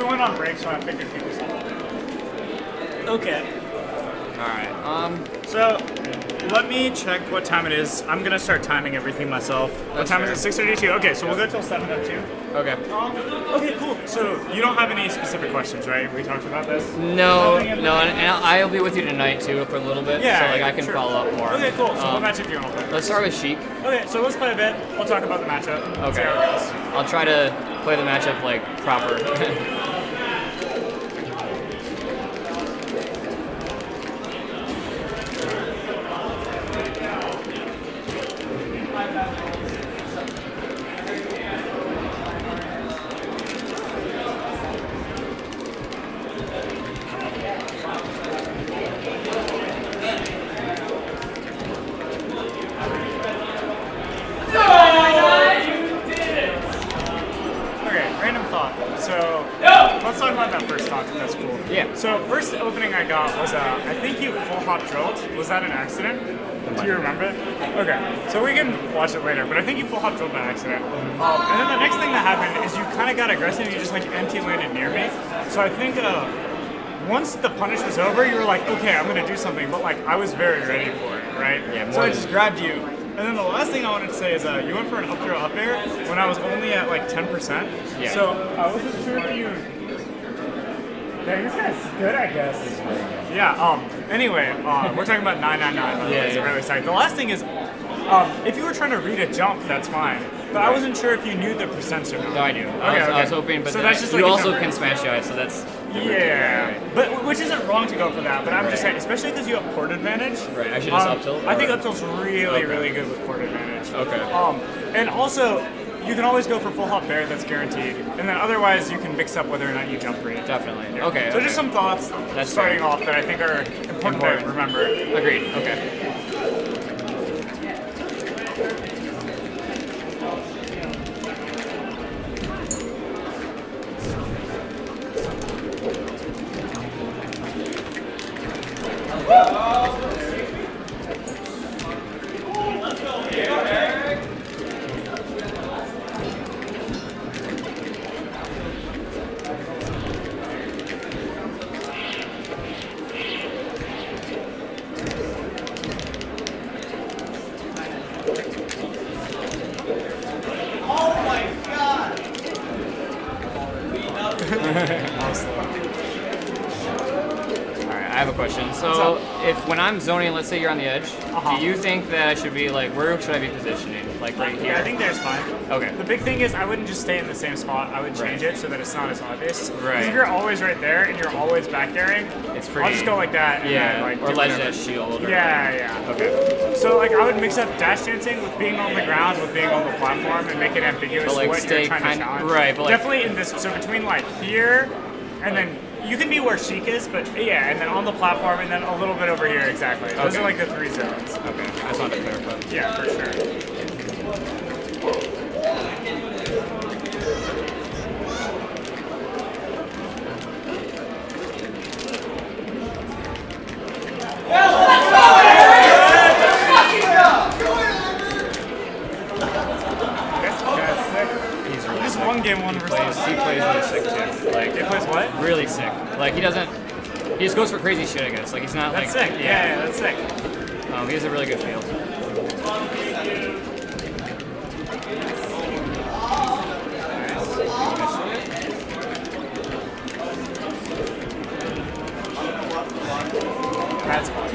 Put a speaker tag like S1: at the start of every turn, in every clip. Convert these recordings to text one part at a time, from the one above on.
S1: we went on break, so I figured people saw it. Okay.
S2: Alright,
S1: So, let me check what time it is. I'm gonna start timing everything myself. What time is it? 6:32? Okay, so we'll go till 7:02.
S2: Okay.
S1: Okay, cool. So, you don't have any specific questions, right? We talked about this?
S2: No, and I'll be with you tonight too for a little bit,
S1: Yeah,
S2: so like I can
S1: sure.
S2: follow up more.
S1: Okay, cool. So, what matchup do you want to play?
S2: Let's start with Sheik.
S1: Okay, so let's play a bit. We'll talk about the matchup.
S2: Okay.
S1: See how it goes.
S2: I'll try to play the matchup like proper.
S1: Let's talk about that first talk, if that's cool.
S2: Yeah.
S1: So first opening I got was, I think you full hop drilled. Was that an accident? Do you remember it? Okay, so we can watch it later, but I think you full hop drilled by accident. And then the next thing that happened is you kind of got aggressive and you just like empty landed near me. So I think once the punish was over, you were like, okay, I'm gonna do something, but like I was very ready for it, right?
S2: Yeah,
S1: so I just grabbed you. And then the last thing I wanted to say is you went for an up throw up air when I was only at like 10%.
S2: Yeah.
S1: So I wasn't sure if you... Yeah, this guy's good, I guess. Yeah, anyway, we're talking about 999, by the way, so really sorry. The last thing is, if you were trying to read a jump, that's fine. But I wasn't sure if you knew the percents or not.
S2: No, I do.
S1: Okay,
S2: I was hoping, but
S1: so that's just
S2: you
S1: like
S2: also can smash eyes, so that's...
S1: Yeah, but which isn't wrong to go for that, but I'm just saying, especially because you have port advantage.
S2: Right, I should just up tilt?
S1: I think up tilt's really, really good with port advantage.
S2: Okay.
S1: And also, you can always go for full hop bear, that's guaranteed. And then otherwise, you can mix up whether or not you jump read.
S2: Definitely.
S1: Yeah.
S2: Okay.
S1: So just some thoughts starting off that I think are important to remember.
S2: Agreed. Okay. Alright, I have a question. So, if when I'm zoning, let's say you're on the edge, do you think that I should be like, where should I be positioning? Like right here?
S1: Yeah, I think there's fine.
S2: Okay.
S1: The big thing is I wouldn't just stay in the same spot. I would change it so that it's not as obvious.
S2: Right.
S1: Because if you're always right there and you're always back airing,
S2: It's pretty...
S1: I'll just go like that. And
S2: Yeah,
S1: then, like,
S2: or
S1: do
S2: ledge
S1: whatever.
S2: dash shield. Or
S1: Yeah.
S2: Okay.
S1: So like I would mix up dash dancing with being on the ground with being on the platform and make it ambiguous
S2: But, like,
S1: what
S2: stay
S1: you're trying
S2: kind-
S1: to challenge.
S2: right, but, like-
S1: definitely in this. So between like here and then you can be where Sheik is, but yeah, and then on the platform and then a little bit over here. Exactly. Those are like the 3 zones.
S2: Okay. I just wanted to clarify.
S1: Yeah, for sure. One game, one versus.
S2: He plays really sick too. Like,
S1: He plays what?
S2: really sick. Like he doesn't. He just goes for crazy shit, I guess. Like he's not
S1: That's
S2: like.
S1: sick. Yeah, that's sick.
S2: He has a really good field.
S1: That's fun.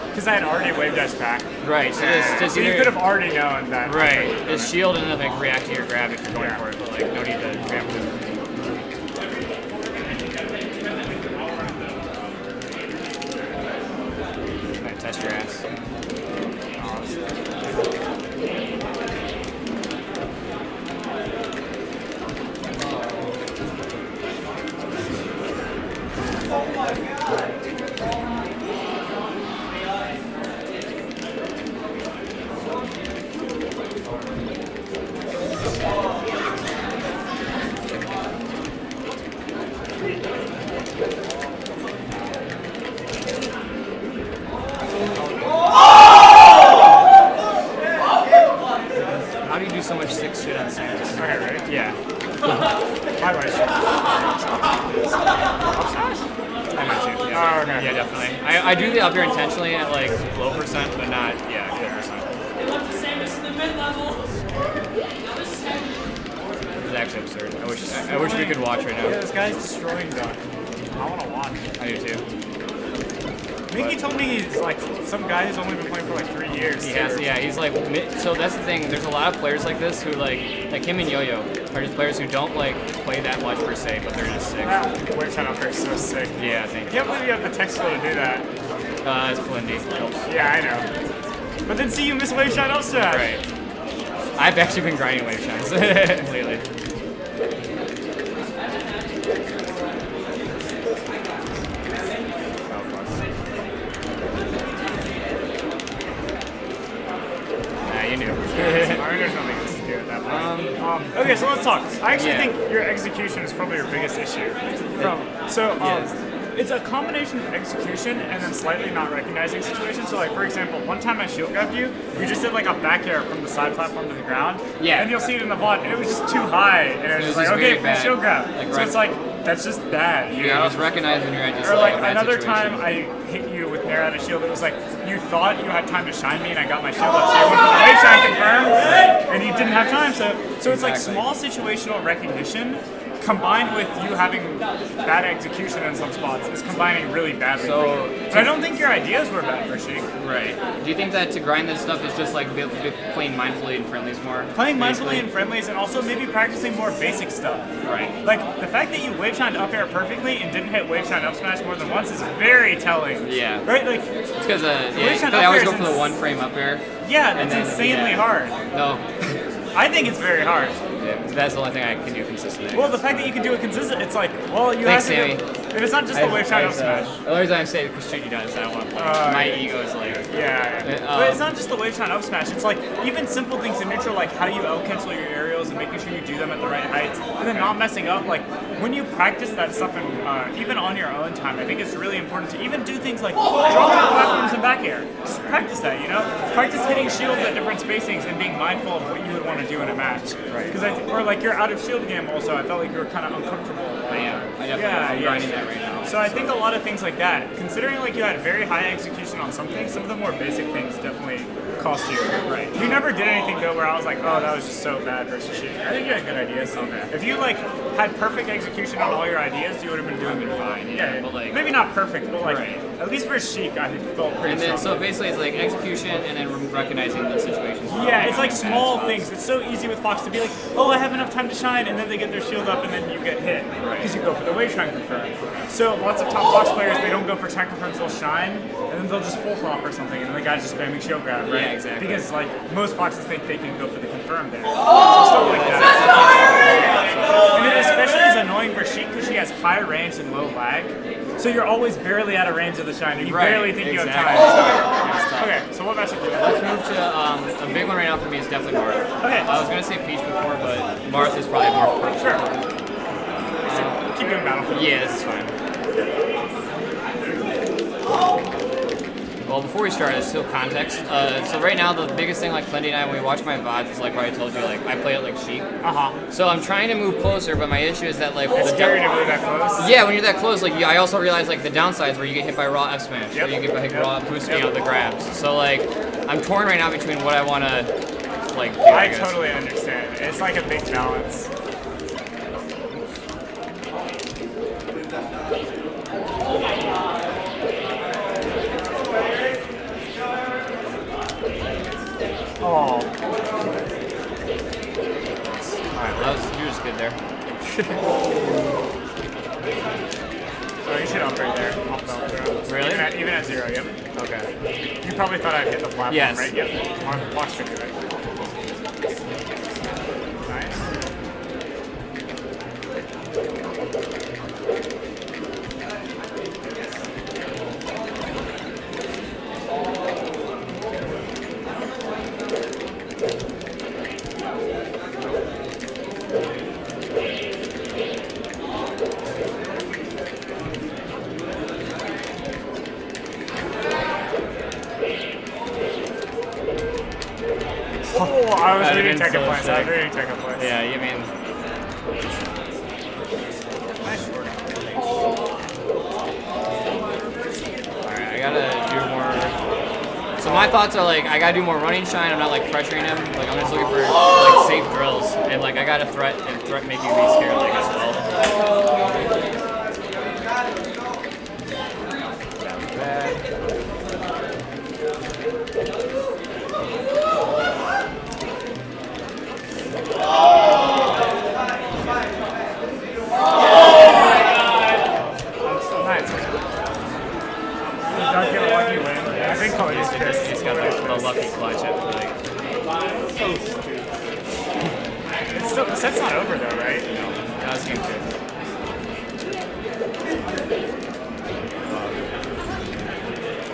S1: Because I had already wave dash back.
S2: Right. So just
S1: So you could have already known that.
S2: Right. Just shield and then like react to your grab if you're going for it, but like no need to grab it. Right, test your ass.
S1: My right shoe. Up smash?
S2: I might shoot. Yeah,
S1: Oh, okay.
S2: yeah, definitely. I do the up air intentionally at like low percent, but not good percent. This is actually absurd. I wish we could watch right now.
S1: Yeah, this guy's destroying Duck. I want to watch.
S2: I do too.
S1: Mickey told me he's like some guy who's only been playing for like 3 years.
S2: He has, yeah. He's like, so that's the thing. There's a lot of players like this who like him and Yo-Yo are just players who don't like play that much per se, but they're just sick.
S1: Wave shot up there is so sick.
S2: Yeah, I think.
S1: I can't believe you have the tech skill to do that.
S2: It's Kalindi.
S1: Yeah, I know. But then see you miss wave shot up smash.
S2: Right. I've actually been grinding wave shots lately. You knew.
S1: I mean, there's nothing else to do at that point. Okay, so let's talk. I actually think your execution is probably your biggest issue. It's a combination of execution and then slightly not recognizing situations. So, like for example, one time I shield grabbed you, you just did like a back air from the side platform to the ground.
S2: Yeah.
S1: And you'll see it in the VOD, and it was just too high, and it was like, okay, free shield grab.
S2: Like,
S1: so it's like that's just bad. You know?
S2: Just recognize when you're at just
S1: Or like
S2: a bad
S1: another
S2: situation.
S1: time I hit you with Nair out of shield. It was like you thought you had time to shine me, and I got my shield up. So you went for the wave shine confirm, and you didn't have time. So it's like small situational recognition combined with you having bad execution in some spots is combining really badly for you. But I don't think your ideas were bad for Sheik.
S2: Right. Do you think that to grind this stuff is just like playing mindfully and friendlies more?
S1: Playing mindfully in friendlies and also maybe practicing more basic stuff.
S2: Right.
S1: Like the fact that you wave shined up air perfectly and didn't hit wave shine up smash more than once is very telling.
S2: Yeah.
S1: Right? Like
S2: it's because
S1: shine
S2: I always
S1: up
S2: go
S1: air
S2: for the one frame up air.
S1: Yeah, that's insanely hard.
S2: No.
S1: I think it's very hard.
S2: Yeah, that's the only thing I can do consistently.
S1: Well, the fact that you can do it consistent, it's like, well, you
S2: Thanks,
S1: have to do, if it's not just the wave shine up smash.
S2: The only reason I'm saying because Tricky does, I don't want to play. My ego is like...
S1: Yeah. But it's not just the wave shine up smash, it's like even simple things in neutral, like how you L-cancel your aerials and making sure you do them at the right heights, and then not messing up. Like, when you practice that stuff, and even on your own time, I think it's really important to even do things like dropping platforms and back air. Just practice that, you know? Practice hitting shields at different spacings and being mindful of what you would want to do in a match. Right. Because or like your out of shield game also, I felt like you were kind of uncomfortable.
S2: I am. I definitely am grinding that right now.
S1: So I think a lot of things like that, considering like you had very high execution on some things, some of the more basic things definitely cost you. Right. You never did anything though where I was like, oh, that was just so bad versus Sheik. I think you had good ideas. Okay. If you like had perfect execution on all your ideas, you would have been doing fine. Yeah. But like maybe not perfect, but like at least for Sheik, I felt pretty strong.
S2: So basically, it's like execution and then recognizing the situations.
S1: Yeah, it's like small things. It's so easy with Fox to be like, oh, I have enough time to shine, and then they get their shield up, and then you get hit because you go for the wave shine confirm. So lots of top Fox players, they don't go for shine confirms, they'll shine, and then they'll just full hop or something, and then the guy's just spamming shield grab, right?
S2: Yeah, exactly.
S1: Because like most Foxes think they can go for the confirm there. So stuff like that. And it especially is annoying for Sheik because she has high range and low lag. So you're always barely out of range of the shine, and you barely think you have time. So, okay, so what matchup do you
S2: Let's move to a big one right now for me is definitely Marth.
S1: Okay.
S2: I was gonna say Peach before, but Marth is probably more.
S1: Sure. Keep doing Battlefield.
S2: Yeah, this is fine. Well, before we start, it's still context. So right now, the biggest thing, like Clendy and I, when we watch my VODs, is like what I told you, like I play it like Sheik. So I'm trying to move closer, but my issue is that like
S1: it's scary to move that close.
S2: Yeah, when you're that close, like I also realize like the downsides where you get hit by raw F smash, or you get hit by raw boosting out the grabs. So like I'm torn right now between what I want to like do.
S1: I totally understand. It's like a big balance. Oh.
S2: Alright, well, you were just good there.
S1: So you should upgrade there. Off the throw.
S2: Really?
S1: Even at 0, yep.
S2: Okay.
S1: You probably thought I'd hit the platform,
S2: yes.
S1: right? Yep. On Fox should do it. Nice. Oh, I was reading Tekken points. I was reading Tekken points.
S2: Yeah, you mean... my thoughts are like I gotta do more running shine. I'm not like pressuring him. Like I'm just looking for like safe drills, and like I got a threat and threat make you be scared like as well. That was bad.
S1: I think Cody's pissed.
S2: He's got like the lucky clutch at like.
S1: So stupid. It's still, the set's not over though, right?
S2: No, that was game 2.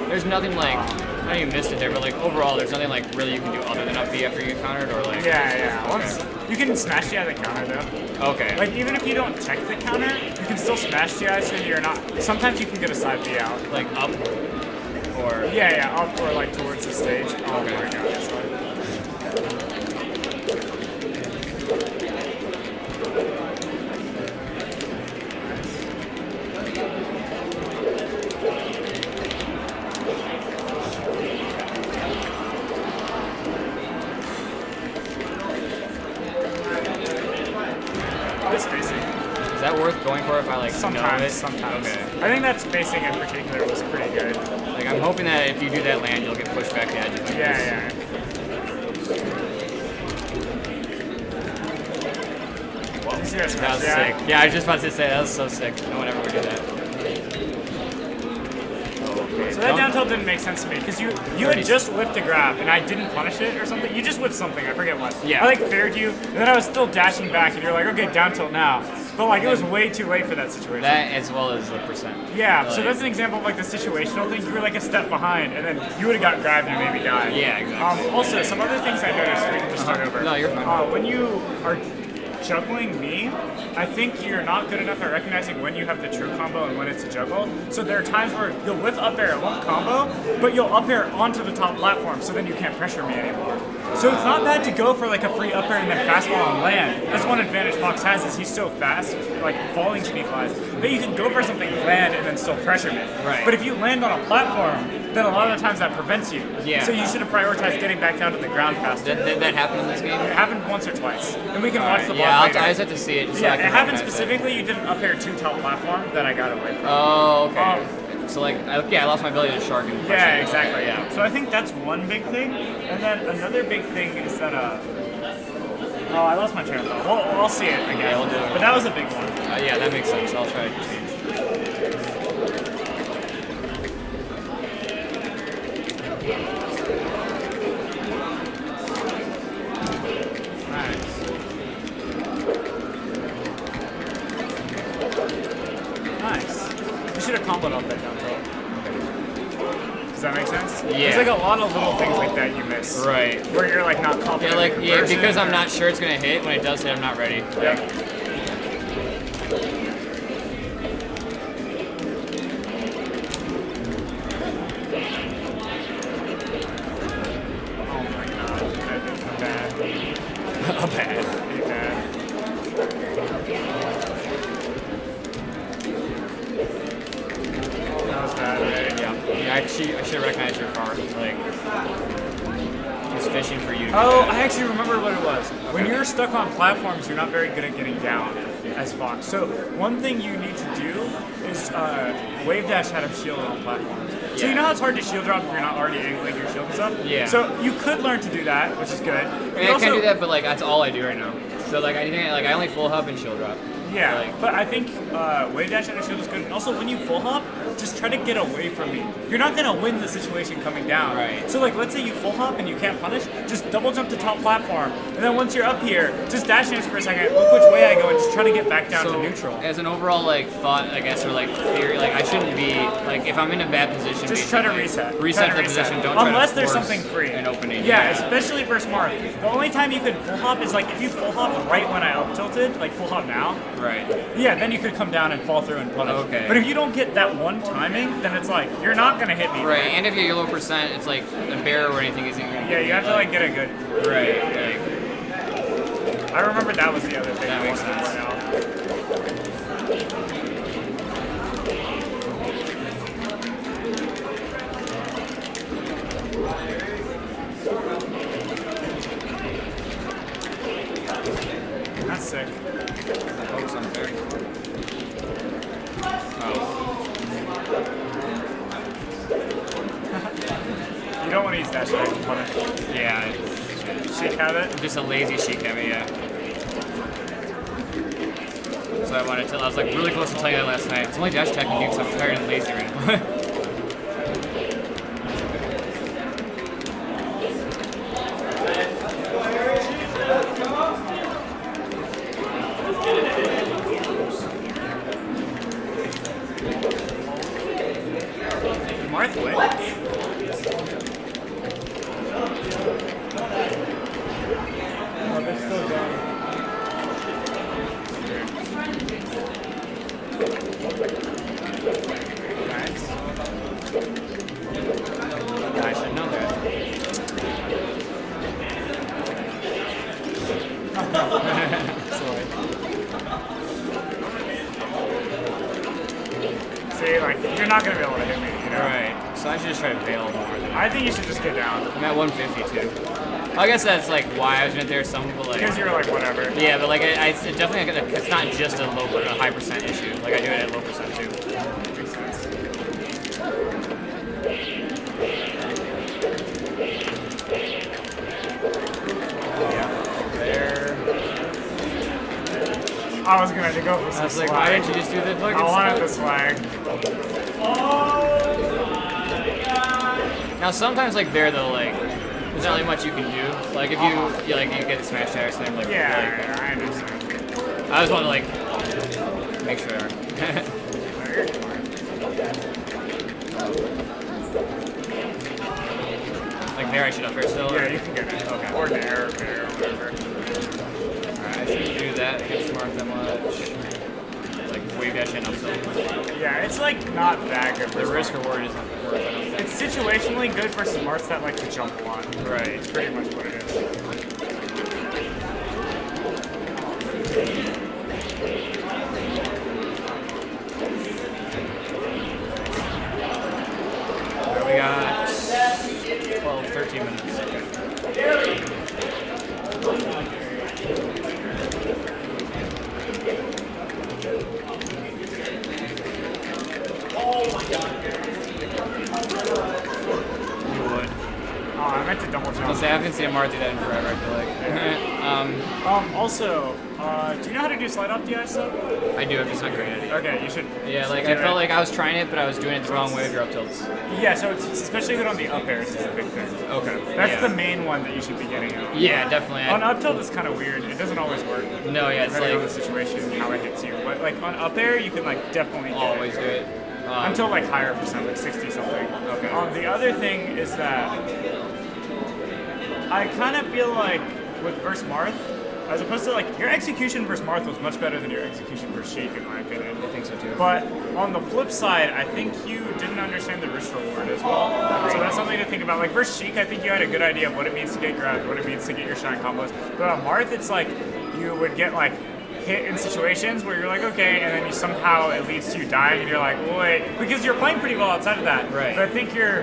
S2: There's nothing like, I know you missed it there, but like overall, there's nothing like really you can do other than up B after you get countered, or like.
S1: Yeah. Once you can smash GI the counter though.
S2: Okay.
S1: Like even if you don't tech the counter, you can still smash GI so you're not. Sometimes you can get a side B out.
S2: Like up. Or
S1: yeah, up or like towards the stage. Oh my god, that's fine. This spacing.
S2: Is that worth going for if I like know it?
S1: Sometimes.
S2: Okay.
S1: I think that spacing in particular was pretty good.
S2: Like I'm hoping that if you do that land, you'll get pushed back to edge. Like
S1: Yeah.
S2: Well,
S1: You see that
S2: that
S1: smash
S2: was
S1: GI?
S2: sick. Yeah, I was just about to say that was so sick. No one ever would do that.
S1: So that down tilt didn't make sense to me because you had just whiffed a grab and I didn't punish it or something. You just whiffed something, I forget what.
S2: Yeah.
S1: I like faired you and then I was still dashing back and you're like, okay, down tilt now. But like it was way too late for that situation.
S2: That as well as the percent.
S1: Yeah,
S2: like,
S1: so that's an example of like the situational thing. You were like a step behind and then you would have got grabbed and maybe died.
S2: Yeah, exactly.
S1: Also, some other things I noticed, we can just start over.
S2: No, you're fine.
S1: When you are juggling me, I think you're not good enough at recognizing when you have the true combo and when it's a juggle. So there are times where you'll whiff up air, it won't combo, but you'll up air onto the top platform, so then you can't pressure me anymore. So it's not bad to go for like a free up air and then fast fall on land. That's one advantage Fox has is he's so fast, like falling speed wise, that you can go for something land and then still pressure me.
S2: Right.
S1: But if you land on a platform, then a lot of the times that prevents you.
S2: Yeah.
S1: So you should have prioritized getting back down to the ground faster.
S2: Did that happen in this game?
S1: It happened once or twice, and we can watch the
S2: Yeah,
S1: vlog later.
S2: I just have to see it. So
S1: Yeah,
S2: I
S1: it
S2: can
S1: happened
S2: recognize
S1: specifically. You did an up air 2 top platform that I got away from.
S2: Oh, okay. So like, I lost my ability to shark and pressure.
S1: Yeah, exactly.
S2: Yeah.
S1: So I think that's one big thing, and then another big thing is that oh, I lost my train of thought. Well, I'll see it again.
S2: Yeah, we'll do it.
S1: But that was a big one.
S2: Yeah, that makes sense. I'll try to change.
S1: Nice. You should have comboed off that down throw. Does that make sense?
S2: Yeah.
S1: There's like a lot of little things like that you miss.
S2: Right.
S1: Where you're like not confident.
S2: Yeah, like
S1: in your version
S2: because I'm
S1: or-
S2: not sure it's gonna hit. When it does hit, I'm not ready.
S1: Yeah. Oh my god. That is bad. Bad. That was bad, right?
S2: Yeah, I should recognize your car. Like, he's fishing for you.
S1: Oh, I actually remember what it was. When you're stuck on platforms, you're not very good at getting down as Fox. So one thing you need to do is wave dash out of shield on platforms. So you know how it's hard to shield drop if you're not already angling your shield and stuff?
S2: Yeah.
S1: So you could learn to do that, which is good.
S2: I mean, I can do that, but like that's all I do right now. So like I only full hub and shield drop.
S1: Yeah,
S2: Like-
S1: but I think wave dash out of shield is good. And also when you full hop, just try to get away from me. You're not gonna win the situation coming down.
S2: Right.
S1: So like let's say you full hop and you can't punish, just double jump to top platform. And then once you're up here, just dash dance for a second, look which way I go and just try to get back down to neutral.
S2: As an overall like thought, I guess, or like theory, like I shouldn't be like if I'm in a bad position.
S1: Just try to
S2: basically,
S1: reset.
S2: Reset
S1: Try to
S2: the
S1: reset.
S2: position. Don't try
S1: Unless
S2: to
S1: there's
S2: force
S1: something free.
S2: an opening.
S1: Yeah, especially versus Marth. The only time you could full hop is like if you full hop right when I up tilted, like full hop now.
S2: Right.
S1: Yeah, then you could come down and fall through and punish.
S2: Okay.
S1: But if you don't get that one timing, then it's like you're not gonna hit me.
S2: Right, and if you get low percent, it's like a bear or anything isn't gonna.
S1: Yeah, you have to like get a good.
S2: Right. Like,
S1: I remember that was the other thing.
S2: That
S1: I
S2: makes
S1: wanted to
S2: sense.
S1: point out.
S2: Focus on fair. Oh.
S1: You don't want to use that shit.
S2: Yeah.
S1: Sheik habit?
S2: Just a lazy sheik habit, yeah. So I wanted to, I was like really close to telling you that last night. It's only dash attack and nukes, I'm tired and lazy right now.
S1: Marth wins. Oh, they're still going. Nice.
S2: I should know that.
S1: See, like, you're not gonna be able to hit me, you know?
S2: Right. So I should just try to bail more than
S1: I think you should just get down.
S2: I'm at 150 too. I guess that's like why I was in there. Some people like.
S1: Because you're like, whatever.
S2: Yeah, but like it's definitely it's not just a low but a high percent issue. Like I do it at low percent too.
S1: Makes sense.
S2: Yeah. There.
S1: I was gonna go for some
S2: I was like,
S1: swag.
S2: why didn't you just do the fucking
S1: I wanted the
S2: swag?
S1: swag.
S2: Now sometimes like there though like there's not really much you can do. Like if you like you get the smash attack or something like
S1: Yeah, I understand.
S2: I just want to like make sure. Like there I should up here still.
S1: Yeah, you can get it. Okay. Or there, whatever.
S2: Alright, I shouldn't do that against Mark that much. Like wave dash in up still.
S1: Yeah, it's like not that good.
S2: The risk reward isn't worth it. I don't think.
S1: It's situationally good versus Marths that like to jump a lot.
S2: Right.
S1: It's pretty much what it is.
S2: We got 12, 13 minutes. You would.
S1: Oh, I meant to double jump.
S2: I'll say I haven't seen Amar do that in forever, I feel like.
S1: Also, do you know how to do slide off DI stuff?
S2: I do, I'm just not great at it.
S1: Okay, you should.
S2: Yeah, like
S1: do
S2: I felt
S1: it.
S2: like I was trying it, but I was doing it the wrong way with your up tilts.
S1: Yeah, so it's especially good on the up airs is a big thing.
S2: Okay.
S1: That's
S2: yeah.
S1: the main one that you should be getting at.
S2: Yeah, definitely.
S1: On up tilt, it's kind of weird. It doesn't always work.
S2: No, yeah, it's
S1: Depending on the
S2: like
S1: situation, how it hits you. But like on up air, you can like definitely get
S2: always do
S1: it.
S2: it.
S1: Until like higher percent, like 60 something.
S2: Okay.
S1: The other thing is that I kind of feel like with versus Marth, as opposed to like your execution versus Marth was much better than your execution versus Sheik in my opinion.
S2: I think so too.
S1: But on the flip side, I think you didn't understand the risk reward as well. So that's something to think about. Like versus Sheik, I think you had a good idea of what it means to get grabbed, what it means to get your shine combos. But on Marth, it's like you would get like hit in situations where you're like, okay, and then you somehow it leads to you dying, and you're like, well, wait, because you're playing pretty well outside of that.
S2: Right.
S1: But I think you're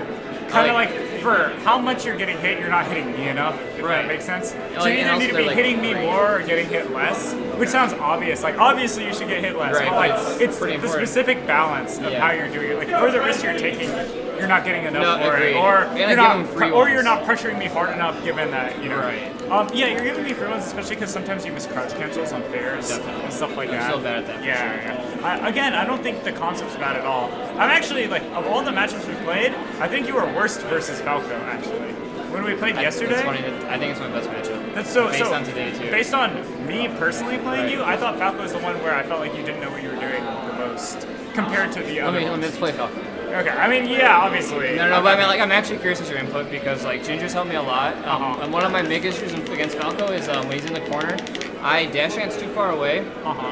S1: kind of like for how much you're getting hit, you're not hitting me enough. If
S2: Right.
S1: that makes sense.
S2: Like,
S1: So you
S2: and
S1: either
S2: also
S1: need to
S2: they're,
S1: be
S2: like,
S1: hitting me
S2: free.
S1: more or getting hit less, which sounds obvious. Like obviously you should get hit less.
S2: Right,
S1: but like
S2: but
S1: it's
S2: pretty
S1: the
S2: important.
S1: specific balance of
S2: Yeah.
S1: how you're doing it. Like for the risk you're taking, you're not getting enough
S2: No,
S1: for it,
S2: agreed.
S1: or
S2: And I
S1: you're
S2: give
S1: not,
S2: them free
S1: or you're
S2: ones.
S1: not pressuring me hard enough. Given that you know.
S2: Right.
S1: Yeah, you're giving me free ones, especially because sometimes you miss crouch cancels on fairs
S2: Definitely.
S1: and stuff like
S2: I'm
S1: that.
S2: still bad at that, for
S1: Yeah. Again, I don't think the concept's bad at all. I'm actually like of all the matchups we played, I think you were worst versus Falco actually. When we played yesterday.
S2: It's funny that I think it's my best matchup.
S1: That's so
S2: based on today too.
S1: Based on me personally playing
S2: Right.
S1: you, I thought Falco was the one where I felt like you didn't know what you were doing the most compared to the other.
S2: Let's play Falcon.
S1: Okay, I mean, yeah, obviously.
S2: No, but I mean, like, I'm actually curious with your input because, like, Ginger's helped me a lot. And one of my big issues against Falco is when he's in the corner, I dash dance too far away.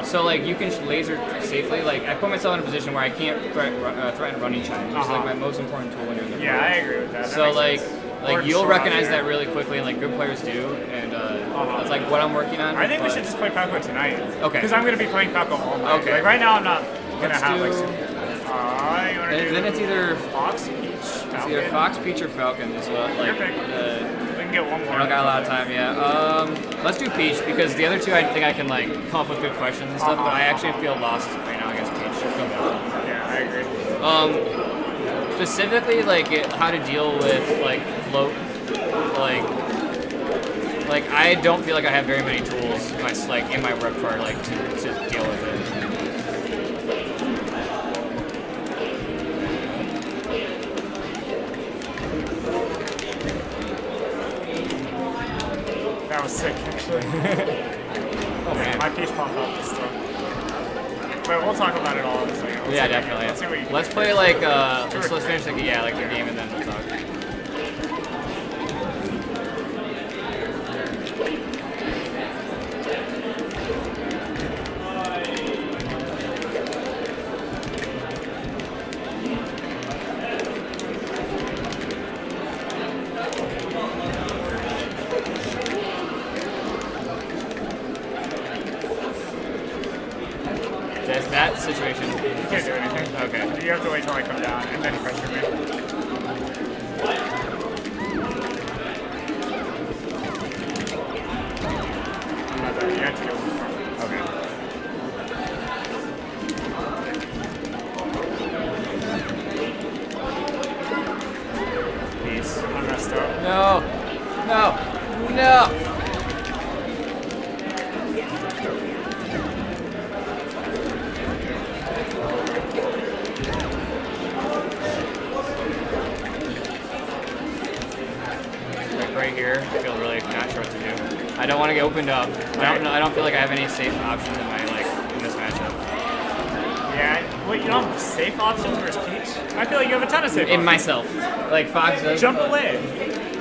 S2: So, like, you can laser safely. Like, I put myself in a position where I can't threaten running chime, which is, like, my most important tool when you're in the corner.
S1: Yeah, I agree with that.
S2: So, like,
S1: Or
S2: you'll
S1: short
S2: recognize
S1: out
S2: that
S1: there.
S2: really quickly, and, like, good players do. And that's, like, what I'm working on.
S1: I think we
S2: but-
S1: should just play Falco tonight.
S2: Okay.
S1: Because I'm going to be playing Falco all night.
S2: Okay.
S1: Like, right now, I'm not going to
S2: Let's
S1: have,
S2: do-
S1: like, you want to do
S2: Then it's either
S1: Fox, Peach,
S2: It's
S1: Falcon?
S2: either Fox, Peach, or Falcon as well. Like
S1: Your pick.
S2: the
S1: Like, get one more.
S2: I don't got a lot of time yet. Let's do Peach because the other two I think I can like come up with good questions and stuff, but I actually feel lost right now against Peach.
S1: Yeah, I agree.
S2: Specifically, like how to deal with like float, like I don't feel like I have very many tools in my repertoire like to deal with it.
S1: That was sick, actually.
S2: Oh man.
S1: My piece popped off this stuff. But we'll talk about it all in a second.
S2: Yeah, definitely.
S1: Let's see what you can
S2: Let's
S1: do.
S2: play like let's finish like the game and then we'll talk. That situation.
S1: You can't do anything.
S2: Okay.
S1: You have to wait till I come down and then pressure me. I'm not there. You have to go before.
S2: Okay. Peace.
S1: I messed up.
S2: No. No. No. Here, I feel really not sure what to do. I don't want to get opened up. I don't feel like I have any safe options in my in this matchup.
S1: Yeah, well, you don't have safe options versus Peach? I feel like you have a ton of safe options.
S2: In myself. Like Fox does.
S1: Jump away.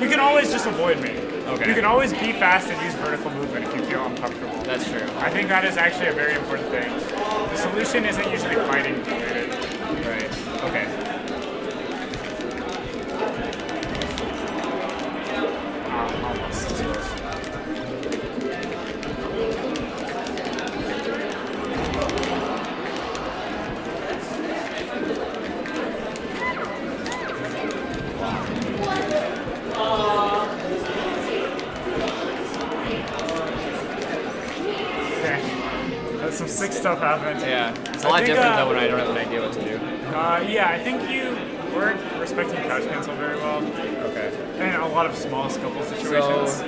S1: You can always just avoid me.
S2: Okay.
S1: You can always be fast and use vertical movement if you feel uncomfortable.
S2: That's true.
S1: I think that is actually a very important thing. The solution isn't usually fighting related.
S2: Right. Okay.
S1: Some sick stuff happened.
S2: Yeah, it's a lot different though when I don't have an idea what to do.
S1: Yeah, I think you weren't respecting couch cancel very well.
S2: Okay.
S1: And a lot of small skillful situations.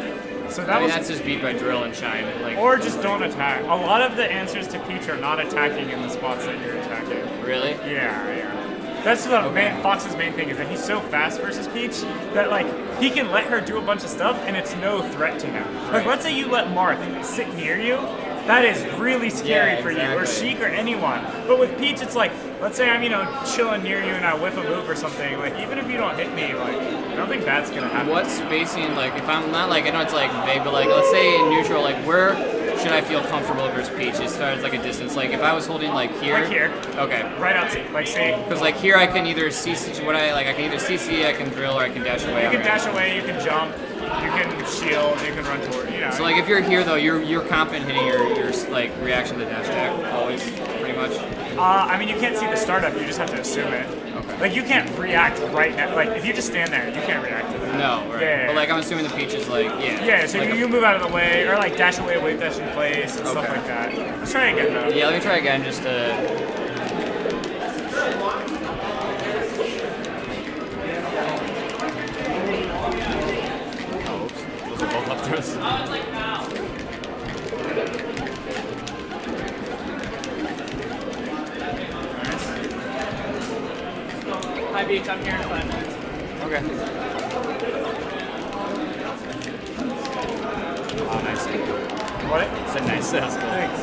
S1: So that was
S2: that's just beat by drill and shine. Like,
S1: or just don't attack. A lot of the answers to Peach are not attacking in the spots that you're attacking.
S2: Really?
S1: Yeah. That's the Fox's main thing is that he's so fast versus Peach that like he can let her do a bunch of stuff and it's no threat to him. Like let's say you let Marth sit near you. That is really scary for you, or Sheik, or anyone. But with Peach, it's like, let's say I'm, chilling near you and I whiff a move or something. Like, even if you don't hit me, like, I don't think that's gonna happen.
S2: What spacing, like, if I'm not, like, I know it's, like, vague, but, like, let's say in neutral, like, where should I feel comfortable versus Peach as far as, like, a distance? Like, if I was holding, like, here.
S1: Like here.
S2: Okay.
S1: Right outside, like, say.
S2: Because, like, here I can either CC, I can either CC, I can drill, or I can dash away.
S1: You can dash away, you can jump. You can shield, you can run toward,
S2: So like if you're here though, you're confident hitting your like reaction to dash attack always, pretty much.
S1: I mean you can't see the startup, you just have to assume it. Okay. Like you can't react right now. Like if you just stand there, you can't react to that.
S2: No, right.
S1: Yeah.
S2: But like I'm assuming the Peach is like
S1: Yeah, so
S2: like
S1: you move out of the way, or like dash away, wave dash in place, and stuff like that. Let's try again though.
S2: Yeah, let me try again just to.
S3: Hi Beach, I'm here in 5 minutes.
S2: Okay. Oh, nice.
S1: What?
S2: It's a nice. That's cool.
S1: Thanks.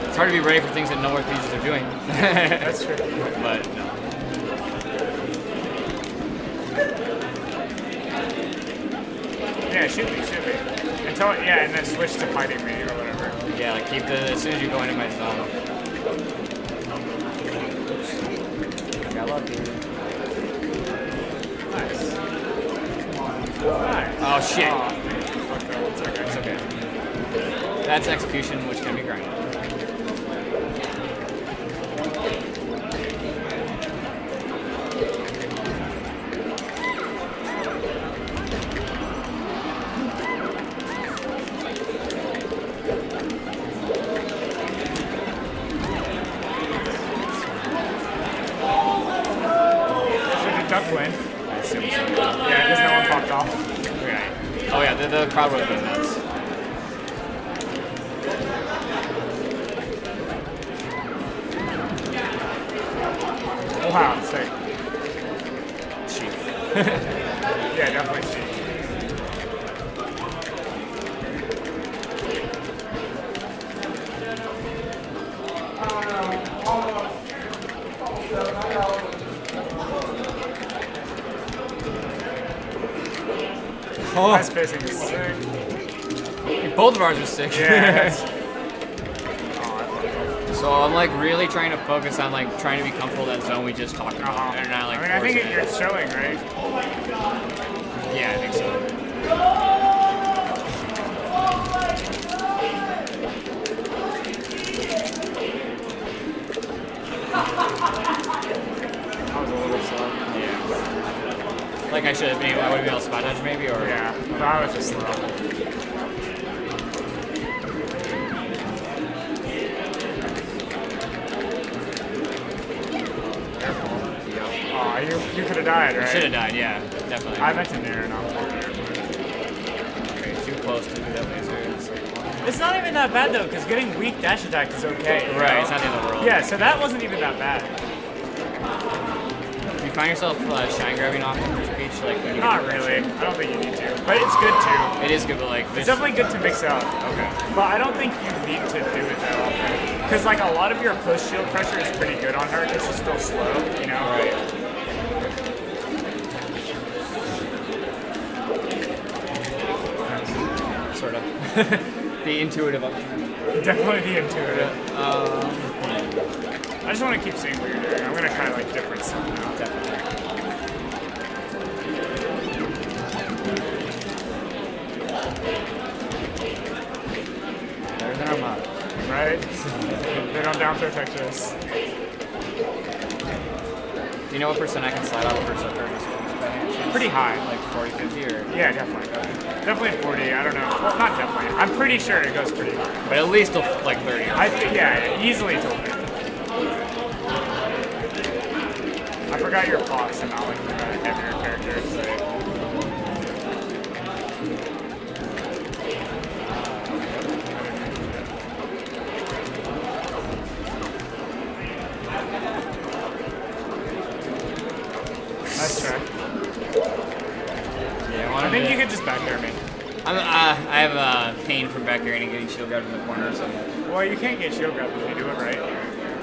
S2: It's hard to be ready for things that no RPGs are doing.
S1: That's true.
S2: But no.
S1: Yeah, shoot me. Until and then switch to fighting me or whatever.
S2: Yeah, like keep as soon as you go into my zone. Got lucky.
S1: Nice.
S2: Oh shit.
S1: It's okay.
S2: It's okay. That's execution, which can be grinded.
S1: Flynn.
S2: I assume so.
S1: Yeah, because no one popped off.
S2: Right. Oh yeah, the crowd would have been nuts.
S1: Wow, sick.
S2: Cheap.
S1: Yeah, definitely cheap.
S2: Oh,
S1: My spacing is sick.
S2: both of ours are sick.
S1: Yeah.
S2: So I'm like really trying to focus on like trying to be comfortable in that zone we just talked about. And not like.
S1: I mean, I think
S2: forcing
S1: you're
S2: it.
S1: showing, right?
S2: Yeah, I think so.
S1: That was a little slow.
S2: Yeah. Like I should have been. I would have been able to spot dodge maybe, or.
S1: Yeah, but I was just slow. Oh, you could have died, right?
S2: Should have died. Yeah, definitely.
S1: I meant to narrow off.
S2: Okay, too close to do that laser.
S1: It's not even that bad though, because getting weak dash attack is okay. you
S2: Right,
S1: know?
S2: it's not the end of the world.
S1: Yeah, so that wasn't even that bad.
S2: Do you find yourself shine grabbing off in your speech? Like when you
S1: Not really. I don't think you need to, but it's good too.
S2: It is good, but like
S1: It's definitely good to mix up.
S2: Okay.
S1: But I don't think you need to do it that often. Because like a lot of your push shield pressure is pretty good on her because she's still slow, you know?
S2: Right. Sort of. The intuitive option.
S1: Definitely the intuitive. I just want to keep seeing what you're doing. I'm going to try like different stuff now.
S2: Definitely. Better than our mod.
S1: Right? They don't down throw textures.
S2: Do you know what percent I can slide off first up or
S1: Pretty high.
S2: like 40, 50 or?
S1: Yeah, definitely. Definitely 40. I don't know. Well, not definitely. I'm pretty sure it goes pretty high.
S2: But at least to like 30.
S1: I think, yeah, easily to win. I forgot your Fox and not like the heavier characters. Nice try.
S2: Yeah,
S1: I think you could just back there me.
S2: I have pain from back here and getting shield guard in the corner, so
S1: Well, you can't get shield grab if you do it right.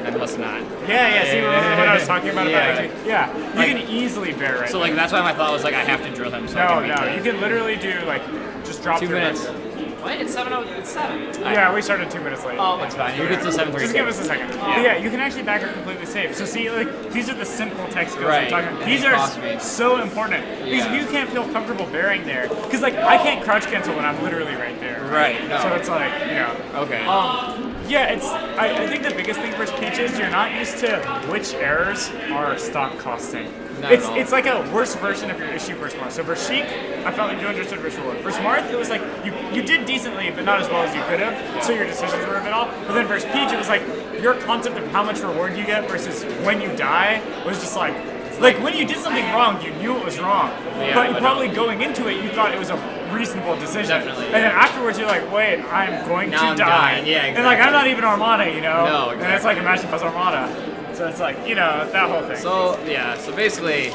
S2: I must not.
S1: Yeah, see, remember what I was talking about?
S2: Yeah.
S1: Yeah, you
S2: Like-
S1: can easily bear right
S2: So
S1: there.
S2: like that's why my thought was like I have to drill him. So I
S1: No,
S2: can beat
S1: no,
S2: that.
S1: you can literally do like, just drop
S2: 2
S1: through
S2: minutes.
S1: right
S3: What? It's 7:00. It's 7.
S1: there. Yeah, we started 2 minutes late.
S3: Oh,
S2: That's fine. You get to 7:30.
S1: Just give us a second. Yeah, you can actually back her completely safe. So see, like, these are the simple tech skills
S2: Right.
S1: I'm talking about. These
S2: They
S1: are
S2: cost me.
S1: so important. Because if
S2: Yeah.
S1: you can't feel comfortable bearing there, because like, I can't crouch cancel when I'm literally right there.
S2: Right, no.
S1: So it's like, you know.
S2: Okay.
S1: Yeah, I think the biggest thing for speech is you're not used to which errors are stock costing.
S2: Not at all.
S1: It's like a worse version of your issue for Smart. So for Sheik, I felt like you understood visual. For Smart, it was like you did decently, but not as well as you could have. So your decisions were a bit off. But then for Speech, it was like your concept of how much reward you get versus when you die was just like when you did something wrong, you knew it was wrong.
S2: Yeah,
S1: but
S2: but
S1: probably going into it, you thought it was a reasonable decision.
S2: Definitely,
S1: And then afterwards, you're like, wait, I'm going
S2: Now
S1: to
S2: I'm
S1: die.
S2: dying, yeah,
S1: And like,
S2: exactly.
S1: I'm not even Armada, you know?
S2: No,
S1: And it's like,
S2: exactly.
S1: imagine if I was Armada. So it's like, you know, that whole thing.
S2: So yeah. So basically,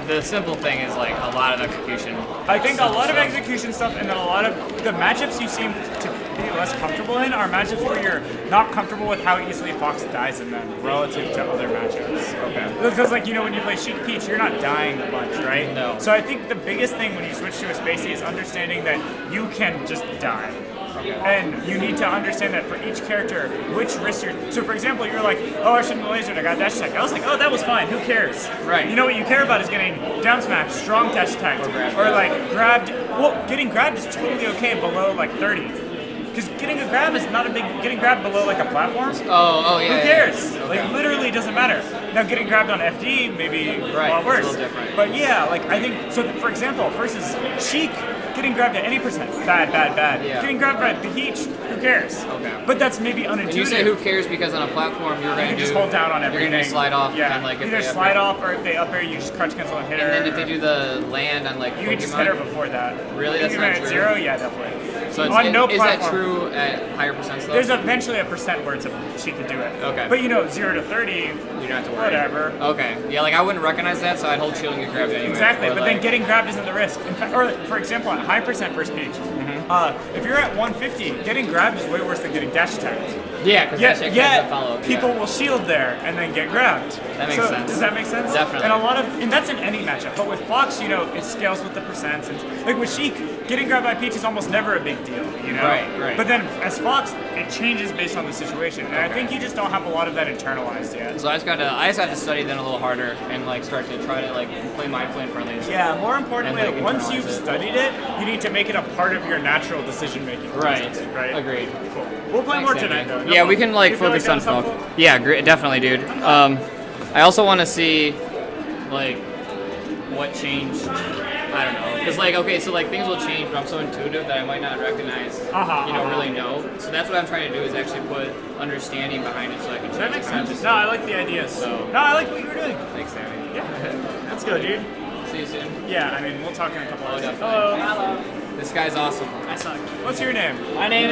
S2: the simple thing is like a lot of execution.
S1: I think a lot of
S2: stuff.
S1: execution stuff, and then a lot of the matchups you seem to be less comfortable in are matchups where you're not comfortable with how easily Fox dies in them relative to other matchups.
S2: Okay.
S1: Because, like, you know, when you play Sheik Peach, you're not dying a bunch, right?
S2: No.
S1: So I think the biggest thing when you switch to a Spacey is understanding that you can just die. And you need to understand that for each character, which risk you're. So, for example, you're like, oh, I shouldn't have lasered, I got dash attack. I was like, oh, that was fine, who cares?
S2: Right.
S1: You know what you care about is getting down smash, strong dash attack, or like grabbed. Well, getting grabbed is totally okay below like 30. Because getting a grab is not a big. Getting grabbed below like a platform.
S2: Oh yeah.
S1: Who cares?
S2: Okay.
S1: Like literally doesn't matter. Now getting grabbed on FD maybe a
S2: Right,
S1: lot
S2: it's a
S1: worse.
S2: little different.
S1: But yeah, like I think so. For example, versus Sheik, getting grabbed at any percent, bad.
S2: Yeah.
S1: Getting grabbed at the Heach, who cares?
S2: Okay.
S1: But that's maybe unintuitive.
S2: And you say who cares because on a platform you're going to
S1: just hold down on everything.
S2: You're going to slide off.
S1: Yeah.
S2: And like if
S1: either
S2: they
S1: slide off or if they up air, you just crutch cancel and hit her.
S2: And then if they do the land on like
S1: you
S2: Pokemon,
S1: can just hit her before that.
S2: Really? That's
S1: Even
S2: not
S1: at
S2: true?
S1: 0, yeah, definitely.
S2: So it's,
S1: on no
S2: is that
S1: platform.
S2: true at higher percents though?
S1: There's eventually a percent where she could do it.
S2: Okay.
S1: But 0 to 30,
S2: you don't have to worry.
S1: whatever.
S2: Okay. Yeah, like I wouldn't recognize that, so I'd hold shield and get grabbed anyway.
S1: Exactly,
S2: Or,
S1: but
S2: like,
S1: then getting grabbed isn't the risk. In fact, or for example, at high percent first speech, if you're at 150, getting grabbed is way worse than getting dash attacked.
S2: Yeah, because that shit can't follow.
S1: People will shield there and then get grabbed.
S2: That makes sense.
S1: Does that make sense?
S2: Definitely.
S1: And that's in any matchup. But with Fox, it scales with the percents. And like with Sheik, getting grabbed by Peach is almost never a big deal.
S2: Right.
S1: But then as Fox, it changes based on the situation, and I think you just don't have a lot of that internalized yet.
S2: So I just have to study then a little harder and like start to try to like play mindfully in friendlies.
S1: Yeah, more importantly,
S2: And, like,
S1: once you've
S2: internalize it.
S1: studied it, you need to make it a part of your natural decision making.
S2: Right.
S1: Right.
S2: Agreed.
S1: Cool. We'll play more tonight, though. No
S2: Yeah, we
S1: problem.
S2: can like
S1: You feel
S2: focus
S1: that
S2: on
S1: was
S2: Falco.
S1: helpful?
S2: Yeah, great, definitely, dude. I also want to see like what changed. I don't know, because like okay, so like things will change, but I'm so intuitive that I might not recognize. Really know. So that's what I'm trying to do is actually put understanding behind it, so I can.
S1: That makes sense.
S2: Just,
S1: No, I like the ideas.
S2: So-
S1: No, I like what you were doing.
S2: Thanks, Sammy.
S1: Yeah. Let's go, dude.
S2: See you soon.
S1: Yeah, I mean, we'll talk in a couple hours.
S2: definitely.
S1: Hello.
S3: Hello.
S2: This guy's awesome.
S3: I suck.
S1: What's your name?
S3: My name